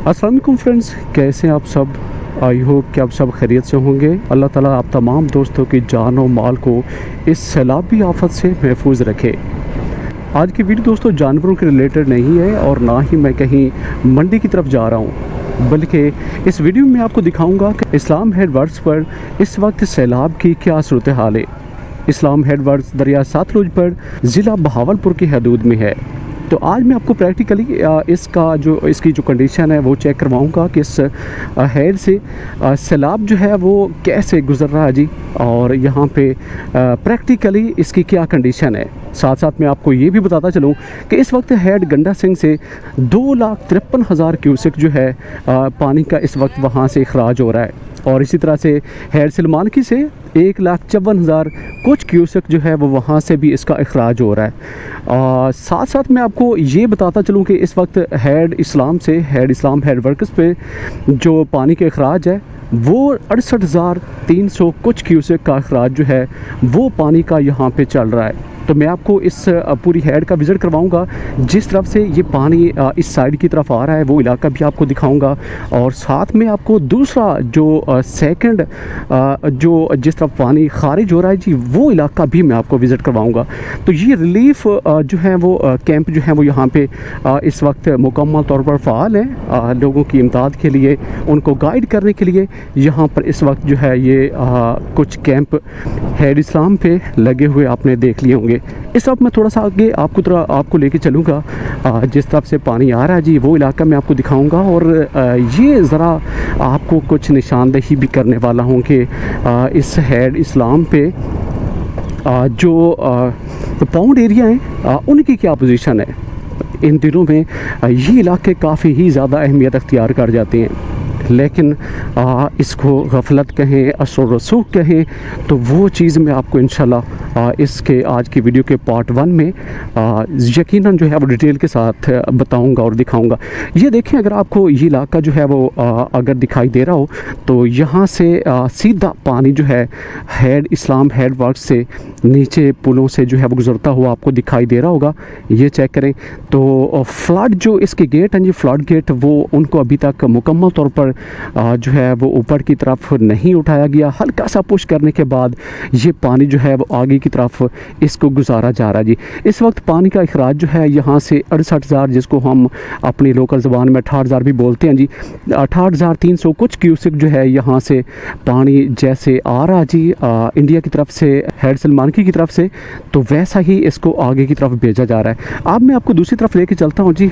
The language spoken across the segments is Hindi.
अस्सलाम वालेकुम फ्रेंड्स, कैसे हैं आप सब। आई होप कि आप सब खैरियत से होंगे। अल्लाह ताला आप तमाम दोस्तों की जान और माल को इस सैलाबी आफत से महफूज रखे। आज की वीडियो दोस्तों जानवरों के रिलेटेड नहीं है और ना ही मैं कहीं मंडी की तरफ जा रहा हूँ, बल्कि इस वीडियो में आपको दिखाऊंगा कि इस्लाम हेडवर्ड्स पर इस वक्त सैलाब की क्या सूरत हाल है। इस्लाम हेडवर्ड्स दरिया सतलुज पर ज़िला बहावलपुर की हदूद में है। तो आज मैं आपको प्रैक्टिकली इसकी जो कंडीशन है वो चेक करवाऊंगा कि इस हेड से सैलाब जो है वो कैसे गुजर रहा है जी, और यहाँ पे प्रैक्टिकली इसकी क्या कंडीशन है। साथ साथ मैं आपको ये भी बताता चलूँ कि इस वक्त हेड गंडा सिंह से 2,53,000 क्यूसेक जो है पानी का इस वक्त वहाँ से अखराज हो रहा है, और इसी तरह से हेड सलमानकी से 1,54,000 कुछ क्यूसेक जो है वो वहाँ से भी इसका अखराज हो रहा है। साथ साथ मैं आपको ये बताता चलूँ कि इस वक्त हेड इस्लाम हेडवर्क्स पे जो पानी के अखराज है वो 68,300 कुछ क्यूसेक का अखराज जो है वो पानी का यहाँ पे चल रहा है। तो मैं आपको इस पूरी हेड का विज़िट करवाऊंगा। जिस तरफ से ये पानी इस साइड की तरफ आ रहा है वो इलाका भी आपको दिखाऊंगा, और साथ में आपको दूसरा जो सेकंड जो जिस तरफ पानी खारिज हो रहा है जी वो इलाका भी मैं आपको विज़िट करवाऊंगा। तो ये रिलीफ जो है वो कैंप जो है वो यहाँ पे इस वक्त मुकम्मल तौर पर फ़ाल है। लोगों की इमदाद के लिए, उनको गाइड करने के लिए यहाँ पर इस वक्त जो है ये कुछ कैंप हेड इस्लाम पे लगे हुए आपने देख लिए होंगे। इस वक्त मैं थोड़ा सा आगे आपको लेके चलूँगा। जिस तरफ से पानी आ रहा है जी वो इलाका मैं आपको दिखाऊंगा, और ये ज़रा आपको कुछ निशानदेही भी करने वाला हूँ कि इस हेड इस्लाम पे जो पाउंड एरिया है उनकी क्या पोजीशन है। इन दिनों में ये इलाके काफ़ी ही ज़्यादा अहमियत अख्तियार कर जाते हैं, लेकिन इसको गफलत कहें, असर रसूख कहें, तो वो चीज़ मैं आपको इंशाल्लाह इसके आज की वीडियो के पार्ट 1 में यकीनन जो है वो डिटेल के साथ बताऊंगा और दिखाऊंगा। ये देखें, अगर आपको ये इलाका जो है वो अगर दिखाई दे रहा हो तो यहाँ से सीधा पानी जो है हेड इस्लाम हेडवर्क्स से नीचे पुलों से जो है वो गुजरता हुआ आपको दिखाई दे रहा होगा। ये चेक करें तो फ्लड जो इसके गेट हैं जी, फ्लड गेट वो उनको अभी तक मुकम्मल तौर पर जो है वो ऊपर की तरफ नहीं उठाया गया। हल्का सा पुश करने के बाद ये पानी जो है वो आगे की तरफ इसको गुजारा जा रहा है जी। इस वक्त पानी का अखराज जो है यहाँ से 68,000, जिसको हम अपनी लोकल ज़बान में 68,000 भी बोलते हैं जी, 68,300 कुछ क्यूसेक जो है यहाँ से पानी जैसे आ रहा जी इंडिया की तरफ से, हेड सलमानकी की तरफ से, तो वैसा ही इसको आगे की तरफ भेजा जा रहा है। अब मैं आपको दूसरी तरफ लेके चलता हूँ जी।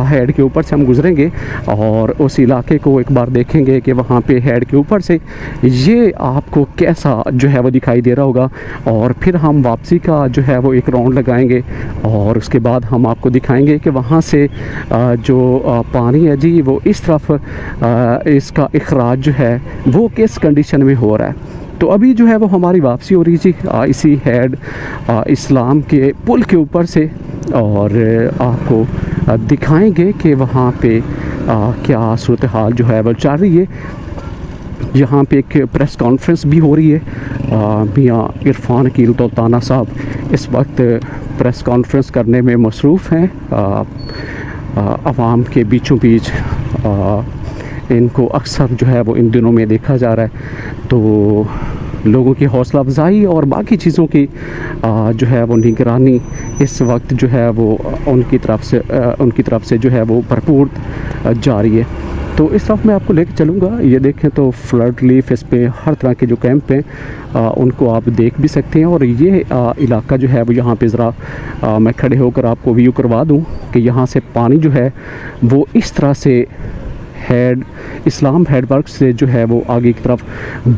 हेड के ऊपर से हम गुजरेंगे और उस इलाके को एक बार देखेंगे कि वहाँ पे हेड के ऊपर से ये आपको कैसा जो है वो दिखाई दे रहा होगा, और फिर हम वापसी का जो है वो एक राउंड लगाएंगे, और उसके बाद हम आपको दिखाएंगे कि वहाँ से जो पानी है जी वो इस तरफ इसका अखराज जो है वो किस कंडीशन में हो रहा है। तो अभी जो है वो हमारी वापसी हो रही जी इसी हेड इस्लाम के पुल के ऊपर से, और आपको दिखाएंगे कि वहाँ पे क्या सूरत हाल जो है वो चल रही है। यहाँ पे एक प्रेस कॉन्फ्रेंस भी हो रही है। मियाँ इरफान कील तोताना साहब इस वक्त प्रेस कॉन्फ्रेंस करने में मसरूफ़ हैं। आवाम के बीचों बीच इनको अक्सर जो है वो इन दिनों में देखा जा रहा है। तो लोगों की हौसला अफजाई और बाकी चीज़ों की जो है वो निगरानी इस वक्त जो है वो उनकी तरफ से जो है वो भरपूर जारी है। तो इस तरफ मैं आपको लेकर चलूँगा। ये देखें तो फ्लड रिलीफ इस पे हर तरह के जो कैंप हैं उनको आप देख भी सकते हैं, और ये इलाका जो है वो यहाँ पे ज़रा मैं खड़े होकर आपको व्यू करवा दूँ कि यहाँ से पानी जो है वो इस तरह से हेड इस्लाम हेडवर्क्स से जो है वो आगे की तरफ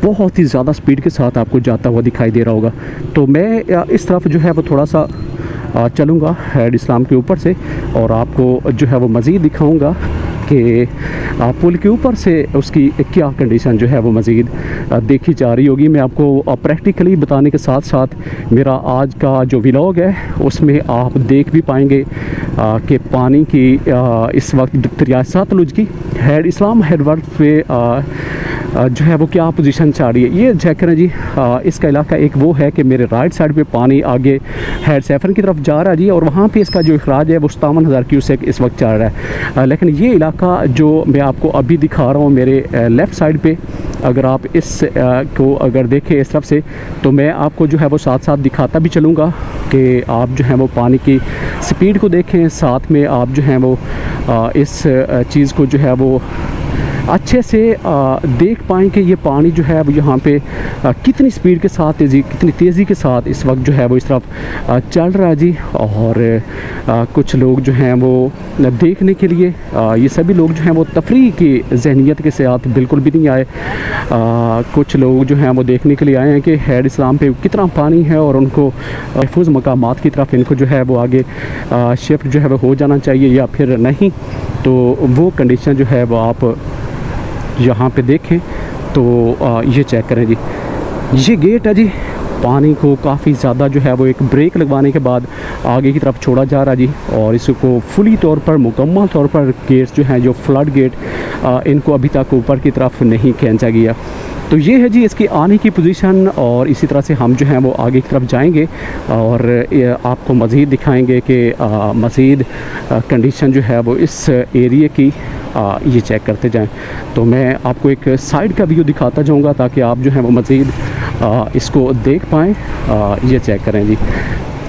बहुत ही ज़्यादा स्पीड के साथ आपको जाता हुआ दिखाई दे रहा होगा। तो मैं इस तरफ जो है वो थोड़ा सा चलूँगा हेड इस्लाम के ऊपर से, और आपको जो है वो मज़ीद दिखाऊँगा कि पुल के ऊपर से उसकी क्या कंडीशन जो है वो मज़ीद देखी जा रही होगी। मैं आपको प्रैक्टिकली बताने के साथ साथ मेरा आज का जो व्लॉग है उसमें आप देख भी पाएंगे कि पानी की इस वक्त दरिया सतलुज की हेड इस्लाम हेडवर्क्स पे जो है वो क्या पोजीशन चाह रही है। ये चेक करें जी, इसका इलाका एक वो है कि मेरे राइट साइड पे पानी आगे हेड सैफरन की तरफ जा रहा है जी, और वहाँ पे इसका जो अखराज है वो 57,000 क्यूसेक इस वक्त चल रहा है। लेकिन ये इलाका जो मैं आपको अभी दिखा रहा हूँ मेरे लेफ़्ट साइड पे, अगर आप इस को अगर देखें इस तरफ से, तो मैं आपको जो है वो साथ साथ दिखाता भी चलूँगा कि आप जो है वो पानी की स्पीड को देखें, साथ में आप जो है वो इस चीज़ को जो है वो अच्छे से देख पाएँ कि ये पानी जो है वो यहाँ पे कितनी स्पीड के साथ कितनी तेज़ी के साथ इस वक्त जो है वो इस तरफ चल रहा है जी। और कुछ लोग जो हैं वो देखने के लिए, ये सभी लोग जो हैं वो तफरीह की जहनीत के साथ बिल्कुल भी नहीं आए। कुछ लोग जो हैं वो देखने के लिए आए हैं कि हेड इस्लाम पे कितना पानी है और उनको महफूज मकामात की तरफ इनको जो है वो आगे शिफ्ट जो है वो हो जाना चाहिए या फिर नहीं। तो वो कंडीशन जो है वो आप यहाँ पे देखें तो ये चेक करें जी, ये गेट है जी, पानी को काफ़ी ज़्यादा जो है वो एक ब्रेक लगवाने के बाद आगे की तरफ छोड़ा जा रहा है जी। और इसको फुली तौर पर, मुकम्मल तौर पर गेट्स जो हैं, जो फ्लड गेट, इनको अभी तक ऊपर की तरफ नहीं खींचा गया। तो ये है जी इसकी आने की पोजीशन। और इसी तरह से हम जो हैं वो आगे की तरफ जाएंगे और आपको मज़ीद दिखाएंगे कि मज़ीद कंडीशन जो है वो इस एरिए की ये चेक करते जाएं। तो मैं आपको एक साइड का व्यू दिखाता जाऊंगा ताकि आप जो है वो मज़ीद इसको देख पाएँ। ये चेक करें जी,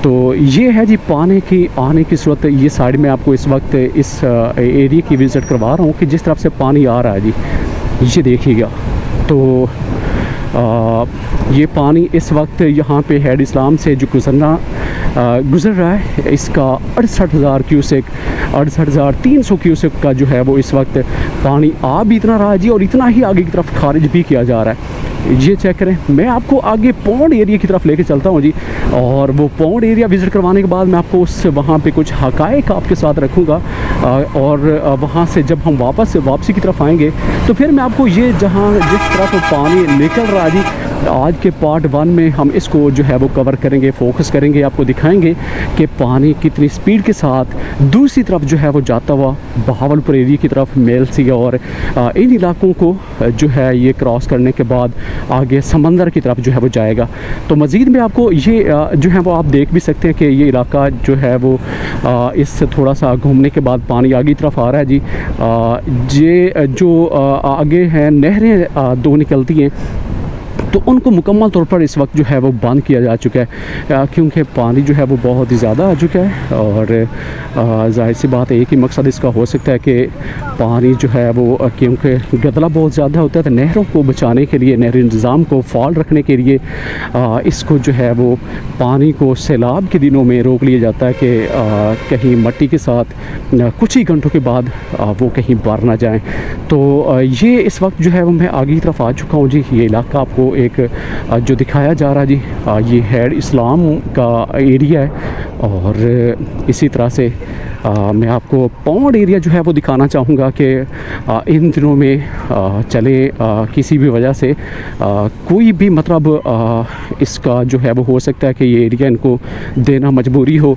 तो ये है जी पानी की आने की सूरत। ये साइड में आपको इस वक्त इस एरिया की विज़िट करवा रहा हूँ कि जिस तरफ से पानी आ रहा है जी, ये देखिएगा। तो ये पानी इस वक्त यहाँ पे हेड इस्लाम से जो गुज़र रहा है, इसका 68,000 क्यूसेक, 68,300 क्यूसेक का जो है वो इस वक्त पानी आ भी इतना रहा है जी, और इतना ही आगे की तरफ खारिज भी किया जा रहा है। ये चेक करें, मैं आपको आगे पौंड एरिया की तरफ लेके चलता हूँ जी, और वो पौंड एरिया विज़िट करवाने के बाद मैं आपको उस वहाँ पे कुछ हक़ाइक़ आपके साथ रखूँगा। और वहाँ से जब हम वापसी की तरफ आएंगे तो फिर मैं आपको ये जहाँ जिस तरफ पानी निकल रहा है जी, आज के पार्ट 1 में हम इसको जो है वो कवर करेंगे, फोकस करेंगे, आपको दिखाएंगे कि पानी कितनी स्पीड के साथ दूसरी तरफ जो है वो जाता हुआ बहावलपुर एरिया की तरफ मेल सी, और इन इलाकों को जो है ये क्रॉस करने के बाद आगे समंदर की तरफ जो है वो जाएगा। तो मज़ीद में आपको ये जो है वो आप देख भी सकते हैं कि ये इलाका जो है वो इस थोड़ा सा घूमने के बाद पानी आगे की तरफ आ रहा है जी। ये जो आगे हैं नहरें 2 निकलती हैं, तो उनको मुकम्मल तौर पर इस वक्त जो है वो बंद किया जा चुका है, क्योंकि पानी जो है वो बहुत ही ज़्यादा आ चुका है। और जाहिर सी बात है एक ही मकसद इसका हो सकता है कि पानी जो है वो, क्योंकि गदला बहुत ज़्यादा होता है, तो नहरों को बचाने के लिए, नहरी इंतज़ाम को फ़ाल रखने के लिए इसको जो है वो पानी को सैलाब के दिनों में रोक लिया जाता है कि कहीं मिट्टी के साथ कुछ ही घंटों के बाद वो कहीं बाहर ना जाएँ। तो ये इस वक्त जो है वो मैं आगे की तरफ आ चुका हूँ जी। ये इलाका आपको एक जो दिखाया जा रहा है जी, ये हेड इस्लाम का एरिया है। और इसी तरह से मैं आपको पौंड एरिया जो है वो दिखाना चाहूँगा कि इन दिनों में चले किसी भी वजह से कोई भी मतलब इसका जो है वो हो सकता है कि ये एरिया इनको देना मजबूरी हो,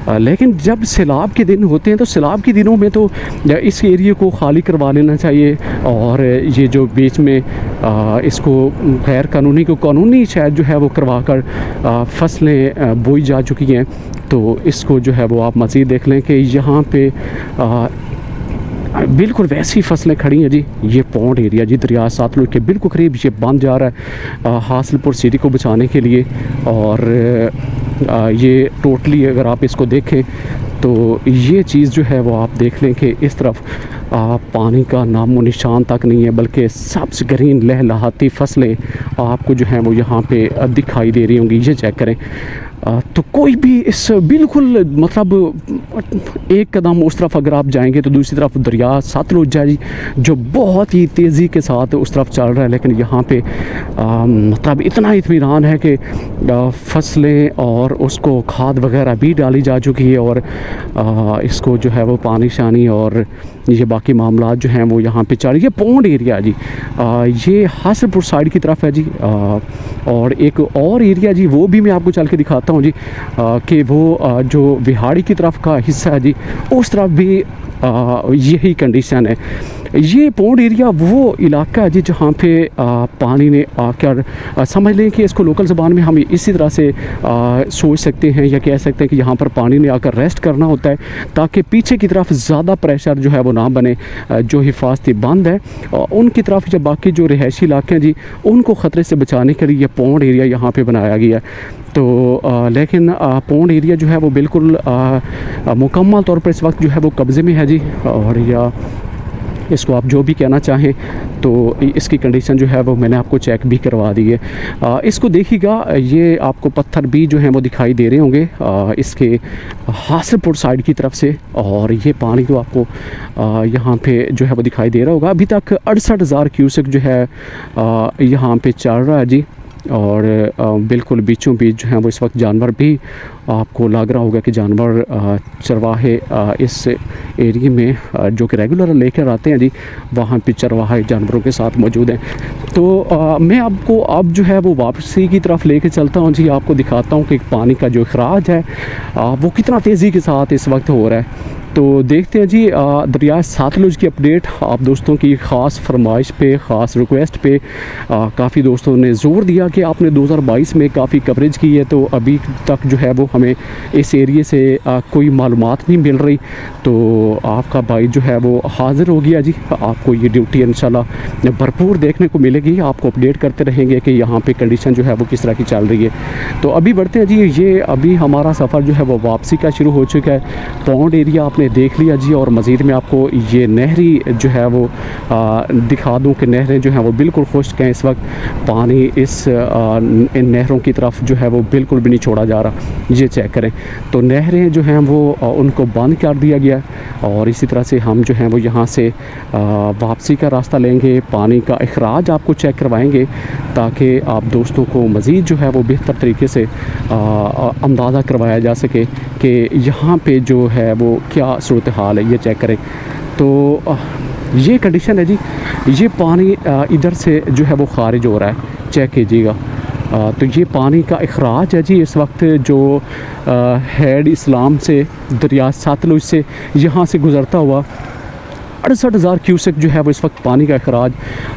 लेकिन जब सैलाब के दिन होते हैं तो सैलाब के दिनों में तो इस एरिया को खाली करवा लेना चाहिए। और ये जो बीच में इसको गैर कानूनी को कानूनी शायद जो है वो करवा कर फसलें बोई जा चुकी हैं। तो इसको जो है वो आप मज़ीद देख लें कि यहाँ पे बिल्कुल वैसी फसलें खड़ी हैं जी। ये पौंड एरिया जी दरिया सतलुज के बिल्कुल करीब ये बंद जा रहा है हासिलपुर सिटी को बचाने के लिए। और ये टोटली अगर आप इसको देखें तो ये चीज़ जो है वो आप देख लें कि इस तरफ पानी का नामो निशान तक नहीं है, बल्कि सब्ज़ ग्रीन लहलहाती फसलें आपको जो हैं वो यहाँ पे दिखाई दे रही होंगी। ये चेक करें, तो कोई भी इस बिल्कुल मतलब एक कदम उस तरफ अगर आप जाएंगे तो दूसरी तरफ दरिया सतलुज है जो बहुत ही तेज़ी के साथ उस तरफ चल रहा है। लेकिन यहाँ पे मतलब इतना इत्मीनान है कि फसलें और उसको खाद वगैरह भी डाली जा चुकी है, और इसको जो है वो पानी शानी और ये बाकी मामला जो हैं वो यहाँ पे चल रही है। पौंड एरिया जी ये हासिलपुर साइड की तरफ है जी। और एक और एरिया जी वो भी मैं आपको चल के दिखाता हूँ जी कि वो जो विहाड़ी की तरफ का हिस्सा है जी, उस तरफ भी यही कंडीशन है। ये पौंड एरिया वो इलाका है जी जहाँ पे पानी ने आकर समझ लें कि इसको लोकल ज़बान में हम इसी तरह से सोच सकते हैं या कह सकते हैं कि यहाँ पर पानी ने आकर रेस्ट करना होता है ताकि पीछे की तरफ ज़्यादा प्रेशर जो है वो ना बने। जो हिफाजती बंद है उनकी तरफ जब बाकी जो रिहायशी इलाके हैं जी उनको ख़तरे से बचाने के लिए पौंड एरिया यहाँ पे बनाया गया है। तो लेकिन पौंड एरिया जो है वो बिल्कुल मुकम्मल तौर पर इस वक्त जो है वो कब्ज़े में है जी, और या इसको आप जो भी कहना चाहें। तो इसकी कंडीशन जो है वो मैंने आपको चेक भी करवा दी है। इसको देखिएगा, ये आपको पत्थर भी जो हैं वो दिखाई दे रहे होंगे इसके हासिलपुर साइड की तरफ से, और ये पानी तो आपको यहाँ पे जो है वो दिखाई दे रहा होगा। अभी तक 68,000 क्यूसेक जो है यहाँ पे चल रहा है जी, और बिल्कुल बीचों बीच जो है वो इस वक्त जानवर भी आपको लग रहा होगा कि जानवर चरवाहे इस एरिया में जो कि रेगुलर लेकर आते हैं जी, वहाँ पे चरवाहे जानवरों के साथ मौजूद हैं। तो मैं आपको अब जो है वो वापसी की तरफ लेके चलता हूँ जी, आपको दिखाता हूँ कि पानी का जो अखराज है वो कितना तेज़ी के साथ इस वक्त हो रहा है। तो देखते हैं जी दरिया सतलुज की अपडेट। आप दोस्तों की ख़ास फरमाइश पे, ख़ास रिक्वेस्ट पे काफ़ी दोस्तों ने ज़ोर दिया कि आपने 2022 में काफ़ी कवरेज की है, तो अभी तक जो है वो हमें इस एरिए से कोई मालूमात नहीं मिल रही। तो आपका भाई जो है वो हाज़िर हो गया जी, आपको ये ड्यूटी इंशाल्लाह भरपूर देखने को मिलेगी। आपको अपडेट करते रहेंगे कि यहाँ पे कंडीशन जो है वो किस तरह की चल रही है। तो अभी बढ़ते हैं जी, ये अभी हमारा सफ़र जो है वो वापसी का शुरू हो चुका है। पौंड एरिया आपने देख लिया जी, और मज़ीद में आपको ये नहरी जो है वो दिखा दूं कि नहरें जो हैं वो बिल्कुल खुश्क हैं इस वक्त। पानी इन नहरों की तरफ जो है वो बिल्कुल भी नहीं छोड़ा जा रहा। ये चेक करें, तो नहरें जो हैं वो उनको बंद कर दिया गया, और इसी तरह से हम जो हैं वो यहाँ से वापसी का रास्ता लेंगे। पानी का अखराज आपको चेक करवाएंगे ताकि आप दोस्तों को मज़ीद जो है वो बेहतर तरीके से अंदाज़ा करवाया जा सके कि यहाँ पे जो है वो क्या सूरत हाल है। ये चेक करें, तो ये कंडीशन है जी। ये पानी इधर से जो है वो ख़ारिज हो रहा है, चेक कीजिएगा। तो ये पानी का अखराज है जी इस वक्त जो हेड इस्लाम से, दरिया सतलुज से यहाँ से गुज़रता हुआ 68,000 क्यूसेक जो है वो इस वक्त पानी का अखराज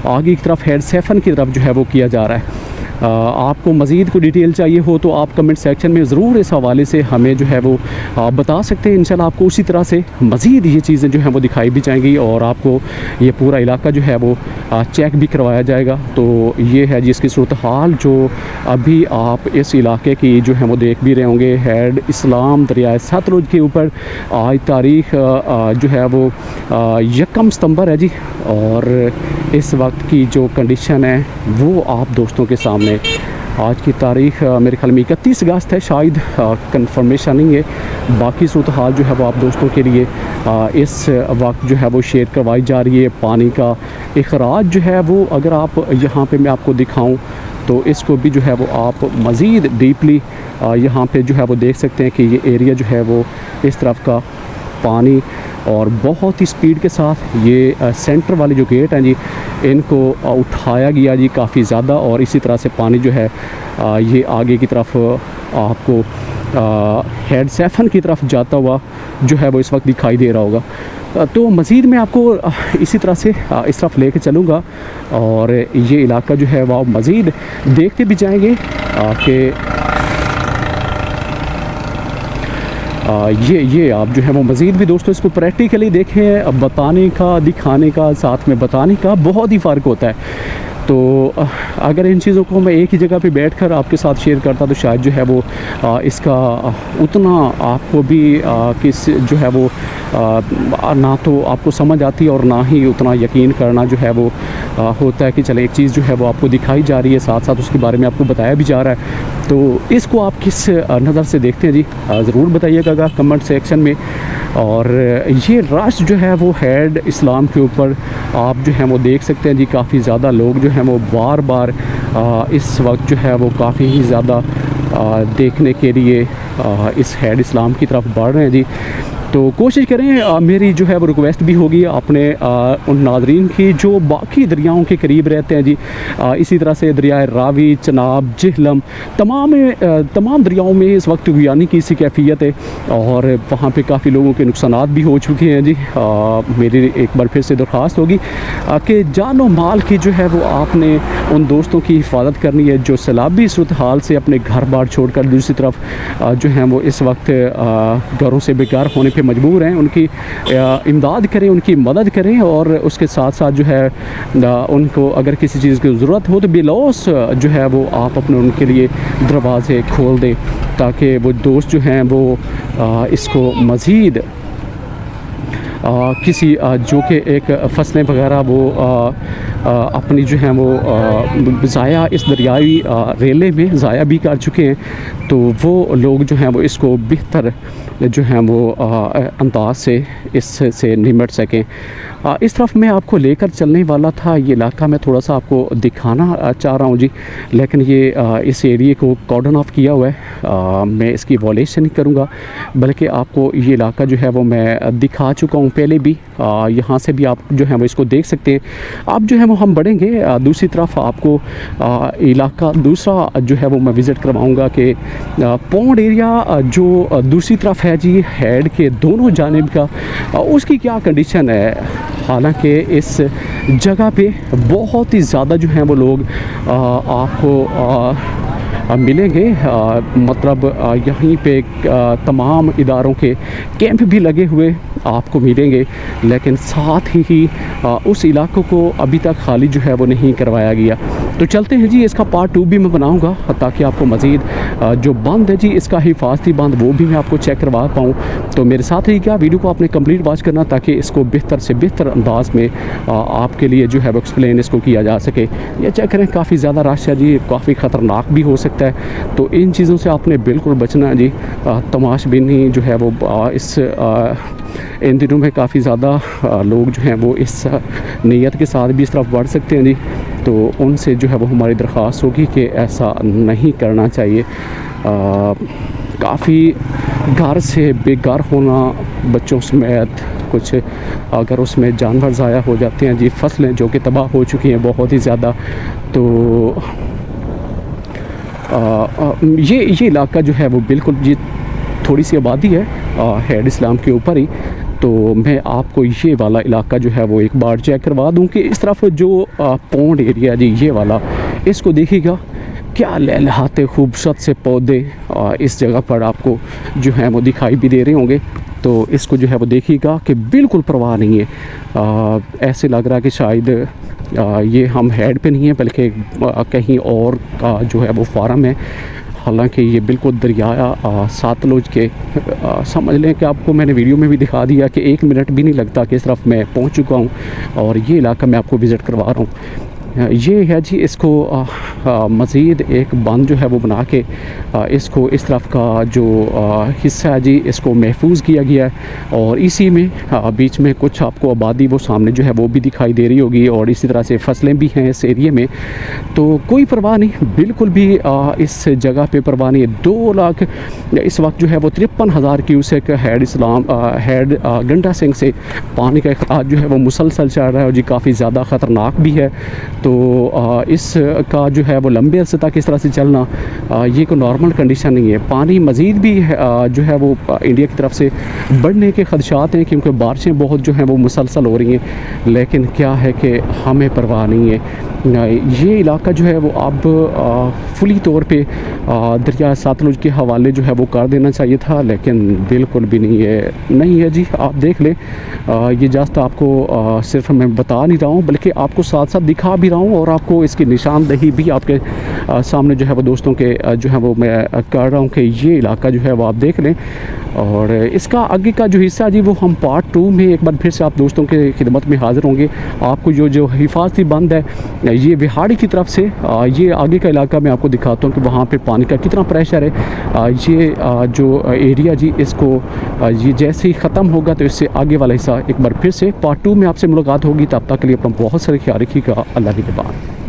आगे की तरफ हेड सेफन की तरफ जो है वो किया जा रहा है। आपको मज़ीद कोई डिटेल चाहिए हो तो आप कमेंट सेक्शन में ज़रूर इस हवाले से हमें जो है वो बता सकते हैं। इंशाल्लाह आपको उसी तरह से मज़ीद ये चीज़ें जो हैं वो दिखाई भी जाएंगी, और आपको ये पूरा इलाका जो है वो चेक भी करवाया जाएगा। तो ये है जी इसकी सूरत हाल जो अभी आप इस इलाके की जो है वो देख भी रहे होंगे। हेड इस्लाम दरिया सतलुज के ऊपर आज तारीख़ जो है वो 1 सितंबर है जी, और इस वक्त की जो कंडीशन है वो आप दोस्तों के सामने आज की तारीख़ मेरे ख्याल में 31 अगस्त है, शायद कंफर्मेशन नहीं है। बाकी सूरत हाल जो है वो आप दोस्तों के लिए इस वक्त जो है वो शेयर करवाई जा रही है। पानी का अखराज जो है वो अगर आप यहाँ पे मैं आपको दिखाऊं तो इसको भी जो है वो आप मज़ीद डीपली यहाँ पे जो है वो देख सकते हैं कि ये एरिया जो है वो इस तरफ का पानी और बहुत ही स्पीड के साथ ये सेंटर वाले जो गेट हैं जी इनको उठाया गया जी काफ़ी ज़्यादा, और इसी तरह से पानी जो है ये आगे की तरफ आपको हेड सेफन की तरफ जाता हुआ जो है वो इस वक्त दिखाई दे रहा होगा। तो मज़ीद मैं आपको इसी तरह से इस तरफ लेके चलूँगा, और ये इलाका जो है वो मज़ीद देखते भी जाएंगे कि ये आप जो है वो मज़ीद भी दोस्तों इसको प्रैक्टिकली देखें। बताने का, दिखाने का, साथ में बताने का बहुत ही फ़र्क होता है। तो अगर इन चीज़ों को मैं एक ही जगह पे बैठकर आपके साथ शेयर करता तो शायद जो है वो इसका उतना आपको भी किस जो है वो ना तो आपको समझ आती है और ना ही उतना यकीन करना जो है वो होता है कि चले एक चीज़ जो है वो आपको दिखाई जा रही है, साथ साथ उसके बारे में आपको बताया भी जा रहा है। तो इसको आप किस नज़र से देखते हैं जी ज़रूर बताइएगा कमेंट सेक्शन में। और ये रश जो है वो हेड इस्लाम के ऊपर आप जो है वो देख सकते हैं जी, काफ़ी ज़्यादा लोग जो हैं वो बार बार इस वक्त जो है वो काफ़ी ही ज़्यादा देखने के लिए इस हेड इस्लाम की तरफ बढ़ रहे हैं जी। तो कोशिश करें, मेरी जो है वो रिक्वेस्ट भी होगी अपने उन नाजरीन की जो बाकी दरियाओं के करीब रहते हैं जी। इसी तरह से दरियाए रावी, चनाब, जिहलम, तमाम दरियाओं में इस वक्त यानी कि इसी कैफियत है और वहाँ पे काफ़ी लोगों के नुकसानात भी हो चुके हैं जी। मेरी एक बार फिर से दरख्वास्त होगी कि जानो माल की जो है वो आपने उन दोस्तों की हिफाजत करनी है जो सैलाबी सूरत हाल से अपने घर बार छोड़कर दूसरी तरफ जो हैं वो इस वक्त घरों से बेकार होने पे मजबूर हैं। उनकी इमदाद करें, उनकी मदद करें और उसके साथ साथ जो है उनको अगर किसी चीज़ की ज़रूरत हो तो बेलौस जो है वो आप अपने उनके लिए दरवाज़े खोल दें ताकि वो दोस्त जो हैं वो इसको मज़ीद किसी जो कि एक फसलें वगैरह वो अपनी जो हैं वो ज़ाया इस दरियाई रेले में ज़ाया भी कर चुके हैं, तो वो लोग जो हैं वो इसको बेहतर जो हैं वो अंदाज से इससे निमट सकें। इस तरफ मैं आपको लेकर चलने वाला था, ये इलाका मैं थोड़ा सा आपको दिखाना चाह रहा हूँ जी, लेकिन ये इस एरिए को कॉर्डन ऑफ किया हुआ है। मैं इसकी वॉलेशन नहीं करूँगा बल्कि आपको ये इलाका जो है वो मैं दिखा चुका हूँ पहले भी। यहाँ से भी आप जो है वो इसको देख सकते हैं। आप जो है वो हम बढ़ेंगे दूसरी तरफ आपको इलाका दूसरा जो है वो मैं विज़िट करवाऊँगा कि पौंड एरिया जो दूसरी तरफ है जी, हेड के दोनों जानिब का उसकी क्या कंडीशन है। हालांकि इस जगह पे बहुत ही ज़्यादा जो हैं वो लोग आपको मिलेंगे, मतलब यहीं पे तमाम इदारों के कैंप भी लगे हुए आपको मिलेंगे, लेकिन साथ ही उस इलाकों को अभी तक खाली जो है वो नहीं करवाया गया। तो चलते हैं जी, इसका पार्ट 2 भी मैं बनाऊंगा ताकि आपको मज़ीद जो बंद है जी इसका हिफाजती बंद वो भी मैं आपको चेक करवा पाऊँ। तो मेरे साथ ही क्या वीडियो को आपने कंप्लीट वॉच करना ताकि इसको बेहतर से बेहतर अंदाज में आपके लिए जो है वो एक्सप्लेन इसको किया जा सके। ये चेक करें, काफ़ी ज़्यादा रश है जी, काफ़ी ख़तरनाक भी हो सकता है, तो इन चीज़ों से आपने बिल्कुल बचना है जी। तमाशबीनी जो है वो इन दिनों में काफ़ी ज़्यादा लोग जो हैं वो इस नीयत के साथ भी इस तरफ बढ़ सकते हैं जी, तो उनसे जो है वो हमारी दरख्वास्त होगी कि ऐसा नहीं करना चाहिए। काफ़ी घर से बेघर होना, बच्चों समेत कुछ अगर उसमें जानवर ज़ाया हो जाते हैं जी, फसलें जो कि तबाह हो चुकी हैं बहुत ही ज़्यादा, तो ये इलाका जो है वो बिल्कुल जी थोड़ी सी आबादी है हेड इस्लाम के ऊपर ही। तो मैं आपको ये वाला इलाका जो है वो एक बार चेक करवा दूं कि इस तरफ जो पौंड एरिया जी ये वाला, इसको देखिएगा क्या लहलहाते खूबसूरत से पौधे इस जगह पर आपको जो है वो दिखाई भी दे रहे होंगे। तो इसको जो है वो देखिएगा कि बिल्कुल परवाह नहीं है। ऐसे लग रहा है कि शायद ये हम हेड पे नहीं है बल्कि कहीं और का जो है वो फार्म है। हालांकि ये बिल्कुल दरिया सतलुज के समझ लें कि आपको मैंने वीडियो में भी दिखा दिया कि 1 मिनट भी नहीं लगता कि इस तरफ मैं पहुंच चुका हूं और ये इलाका मैं आपको विज़िट करवा रहा हूं। ये है जी, इसको मज़ीद एक बंद जो है वो बना के इसको इस तरफ का जो हिस्सा है जी इसको महफूज किया गया है और इसी में बीच में कुछ आपको आबादी वो सामने जो है वो भी दिखाई दे रही होगी और इसी तरह से फसलें भी हैं इस एरिए में। तो कोई परवाह नहीं, बिल्कुल भी इस जगह पे परवाह नहीं है। 2 लाख इस वक्त जो है वो 53,000 क्यूसेक हेड गंडा सिंह से पानी का अखराज जो है वो मुसलसल चल रहा है और जी काफ़ी ज़्यादा ख़तरनाक भी है। तो इसका जो है वो लंबे अरसे तक इस तरह से चलना ये कोई नॉर्मल कंडीशन नहीं है। पानी मज़ीद भी जो है वो इंडिया की तरफ से बढ़ने के ख़दशात हैं क्योंकि बारिशें बहुत जो हैं वो मुसलसल हो रही हैं, लेकिन क्या है कि हमें परवाह नहीं है। ये इलाका जो है वो अब फुली तौर पे दरिया सतलुज के हवाले जो है वो कर देना चाहिए था, लेकिन बिल्कुल भी नहीं है जी। आप देख लें, ये जस्ट आपको सिर्फ मैं बता नहीं रहा हूँ बल्कि आपको साथ साथ दिखा भी रहा हूँ और आपको इसकी निशानदही भी आपके सामने जो है वो दोस्तों के जो है वो मैं कर रहा हूँ कि ये इलाका जो है वो आप देख लें। और इसका आगे का जो हिस्सा जी वो हम पार्ट 2 में एक बार फिर से आप दोस्तों के खिदमत में हाज़िर होंगे। आपको जो हिफाजती बंद है ये विहाड़ी की तरफ से ये आगे का इलाका मैं आपको दिखाता हूँ कि वहाँ पे पानी का कितना प्रेशर है। ये जो एरिया जी इसको ये जैसे ही ख़त्म होगा तो इससे आगे वाला हिस्सा एक बार फिर से पार्ट 2 में आपसे मुलाकात होगी। तब तक के लिए अपना बहुत सारे ख्याल रखिएगा। अल्लाह के बाद।